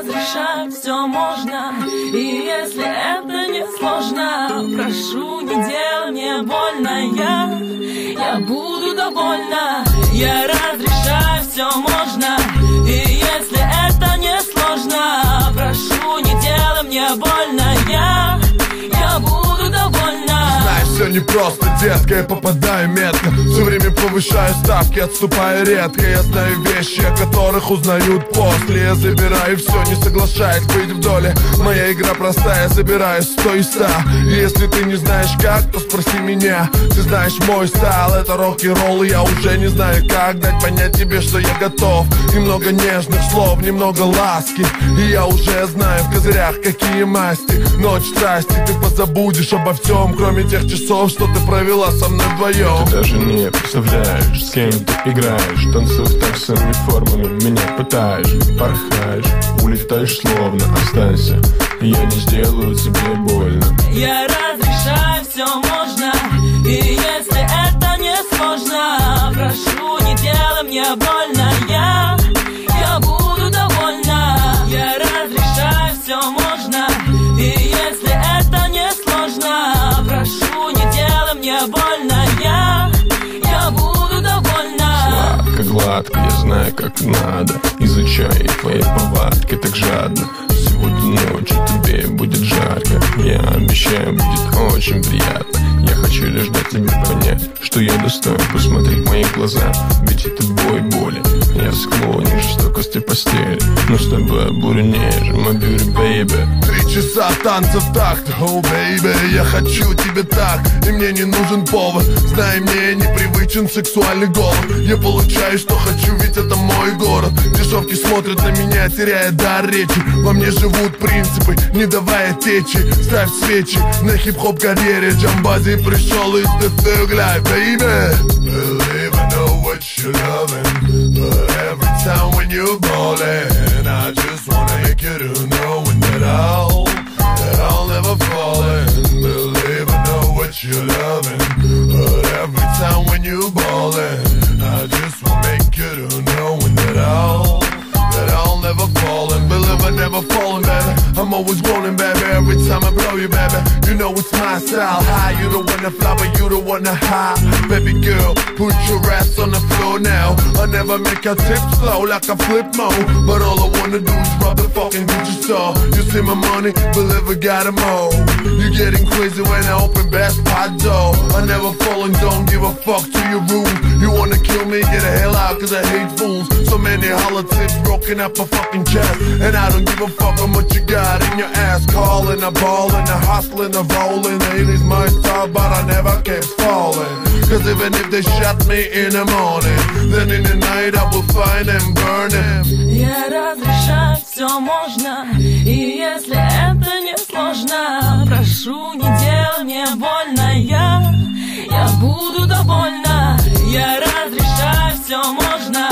разрешаю, все можно. И если это не сложно, прошу, не делай мне больно. Я буду довольна. Я разрешаю, все можно. И если это не сложно, прошу, не делай мне больно. Я буду довольна. Знаешь, все непросто, детка, я попадаю метко. Все время повышаю ставки, отступаю редко. Я знаю вещи, о которых узнают после. Я забираю все, не соглашаясь быть в доле. Моя игра простая, забираю 100 из 100. И если ты не знаешь как, то спроси меня. Ты знаешь мой стайл, это рок-н-ролл. И я уже не знаю как дать понять тебе, что я готов. Немного нежных слов, немного ласки. И я уже знаю в козырях какие масти. Ночь страсти, ты позабудешь обо всем, кроме тех часов, что ты провела со мной вдвоем. Ты даже не представляешь, с кем ты играешь. Танцуешь так своими формами, меня пытаешь. Порхаешь, улетаешь словно. Останься, я не сделаю тебе больно. Я разрешаю, все можно. И если это не сложно, прошу, не делай мне больно. Я буду довольна. Я разрешаю, все можно. И если это не сложно, прошу, не делай мне больно. Я буду довольна. Сладко, гладко, я знаю как надо. Изучай твои повадки так жадно. Сегодня ночью тебе будет жарко. Я обещаю, будет очень приятно. Я хочу лишь дать тебе понять, что я достоин. Посмотри в мои глаза, ведь это бой боли. Я склонен к жестокости постели, но с тобой бурю нежен, my beauty baby. 3 часа танцев такт, oh baby. Я хочу тебе так, и мне не нужен повод. Знай, мне непривычен сексуальный голод. Я получаю, что хочу, ведь это мой город. Дешевки смотрят на меня, теряя дар речи. Во мне живут принципы, не давая течи. Ставь свечи на хип-хоп карьере. Джамбази пришел из ТТ, глянь, baby. Believe I know what you're loving, but every time when you're ballin', I just wanna make you to know that I'll never fall in. Believe I know what you're loving, but every time when you're ballin', I just wanna make you to know that I'll never fall in. Believe I never falling, baby. I'm always rolling, baby. Every time I blow you, baby, you know it's my style. High, you don't wanna fly, but you don't wanna high. Baby girl, put your ass on the floor now. I never make a tip slow like a flip mode, but all I wanna do is rub the fucking Gucci store. You see my money, believe I got 'em all. You're getting crazy when I open Best Buy door. I never fall and don't give a fuck to your rules. You wanna kill me, get the hell out, cause I hate fools. So many hollow tips broken up my fucking chest, and I don't give a fuck how much you got in your ass. Calling, a ballin', a hustling, a rolling. It is my style, but I never kept falling. Cause even if they shot me in the morning, then in the night I will find and burn them. Я разрешаю, все можно. И если это не сложно, прошу, не делай мне больно. Я буду довольна. Я разрешаю, все можно.